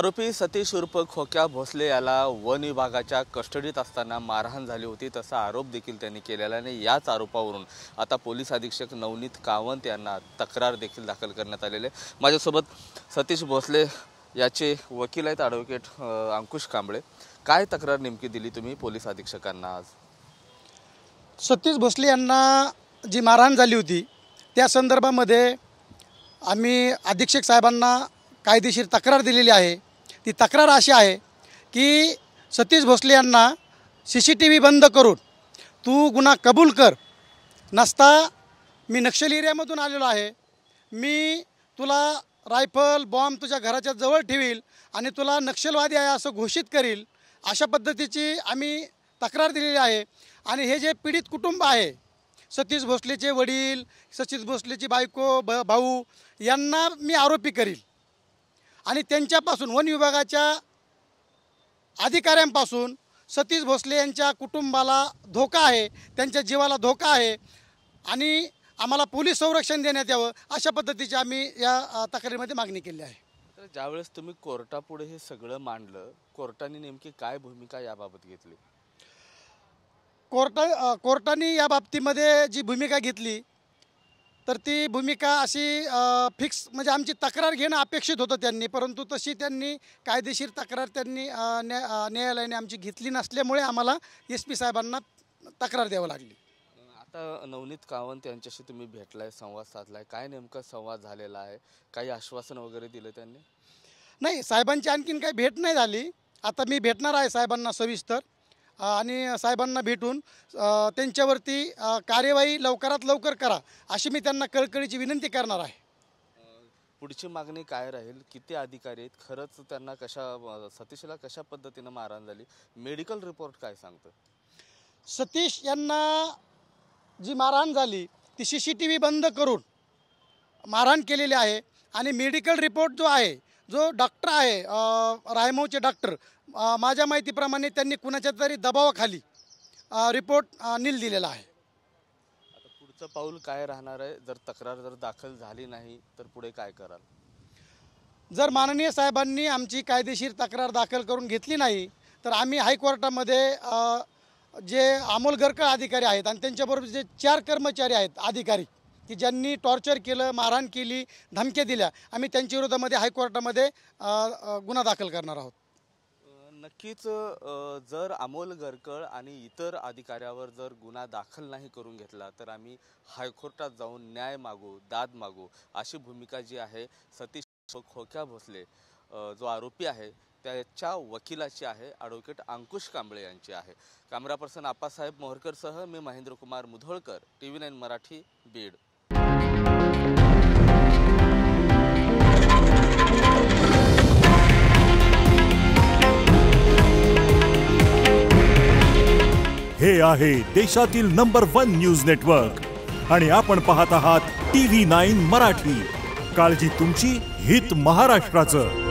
आरोपी सतीश उर्फ खोक्या भोसले याला वन विभागाच्या कस्टडीत असताना मारहाण झाली होती तसा आरोप देखील त्यांनी केलेला आहे। याच आरोपावरून आता पोलीस अधीक्षक नवनीत कावंत यांना तक्रार देखील दाखल करण्यात आलेली आहे। माझ्यासोबत सतीश भोसले याचे वकील आहेत ॲडव्होकेट अंकुश कांबळे। काय तक्रार नेमकी दिली तुम्ही पोलीस अधीक्षकांना आज? सतीश भोसले यांना जी मारहाण झाली होती त्या संदर्भामध्ये आम्ही अधीक्षक साहेबांना कायदेशीर तक्रार दिलेली आहे। ती तक्रार अशी आहे की सतीश भोसले यांना CCTV बंद करून तू गुन्हा कबूल कर, नसता मी नक्षली एरियामधून आलेलो आहे, मी तुला रायफल बॉम्ब तुझ्या घराच्या जवळ ठेवील आणि तुला नक्षलवादी आहे असं घोषित करील, अशा पद्धतीची आम्ही तक्रार दिलेली आहे। आणि हे जे पीडित कुटुंब आहे, सतीश भोसलेचे वडील, सतीश भोसलेची बायको, भाऊ यांना मी आरोपी करील आणि त्यांच्यापासून वन विभागाच्या अधिकाऱ्यांपासून सतीश भोसले यांच्या कुटुंबाला धोका आहे, त्यांच्या जीवाला धोका आहे आणि आम्हाला पोलीस संरक्षण देण्यात यावं, अशा पद्धतीची आम्ही या तक्रारीमध्ये मागणी केली आहे। तर ज्यावेळेस तुम्ही कोर्टापुढे हे सगळं मांडलं, कोर्टाने नेमकी काय भूमिका याबाबत घेतली? कोर्टाने या बाबतीमध्ये जी भूमिका घेतली तर ती भूमिका अशी फिक्स, म्हणजे आमची तक्रार घेणं अपेक्षित होतं त्यांनी, परंतु तशी त्यांनी कायदेशीर तक्रार त्यांनी न्यायालयाने आमची घेतली नसल्यामुळे आम्हाला SP साहेबांना तक्रार द्यावी लागली। आता नवनीत कावंत यांच्याशी तुम्ही भेटलाय, संवाद साधलाय, काय नेमका संवाद झालेला आहे? काही आश्वासन वगैरे दिलं त्यांनी? नाही, साहेबांची आणखीन काही भेट नाही झाली। आता मी भेटणार आहे साहेबांना सविस्तर आणि साहेबांना भेटून त्यांच्यावरती कार्यवाही लवकरात लवकर करा अशी मी त्यांना कळकळीची विनंती करणार आहे। पुढची मागणी काय राहील? किती अधिकारी आहेत? खरंच त्यांना सतीशला कशा पद्धतीनं मारहाण झाली? मेडिकल रिपोर्ट काय सांगतं? सतीश यांना जी मारहाण झाली ती CCTV बंद करून मारहाण केलेली आहे आणि मेडिकल रिपोर्ट जो आहे, जो डॉक्टर आहे रायमोचे डॉक्टर, माझ्या माहितीप्रमाणे त्यांनी कुणाच्या तरी दबावाखाली रिपोर्ट नील दिलेला आहे। आता पुढचं पाऊल काय राहणार आहे? जर तक्रार दाखल झाली नाही तर पुढे काय कराल? जर माननीय साहेबांनी आमची कायदेशीर तक्रार दाखल करून घेतली नाही तर आम्ही हायकोर्टामध्ये जे अमोल गरकळ अधिकारी आहेत आणि त्यांच्याबरोबर जे 4 कर्मचारी आहेत अधिकारी की ज्यांनी टॉर्चर केलं, मारहाण केली, धमक्या दिल्या, आम्ही त्यांच्या विरोधामध्ये हायकोर्टामध्ये गुन्हा दाखल करणार आहोत। नक्कीच जर अमोल गरकळ आणि इतर अधिकाऱ्यावर जर गुन्हा दाखल नाही करून घेतला तर आम्ही हायकोर्टात जाऊन न्याय मागू, दाद मागू, अशी भूमिका जी आहे सतीश खोक्या भोसले जो आरोपी आहे त्याच्या वकिलाची आहे, ॲडव्होकेट अंकुश कांबळे यांची आहे। कॅमेरा पर्सन आप्पासाहेब मोहरकरसह मी महेंद्र कुमार मुधोळकर, TV9 मराठी, बीड। हे आहे देशातील नंबर 1 न्यूज नेटवर्क आणि आपण पाहत आहात TV9 मराठी। काळजी तुमची, हित महाराष्ट्राचं।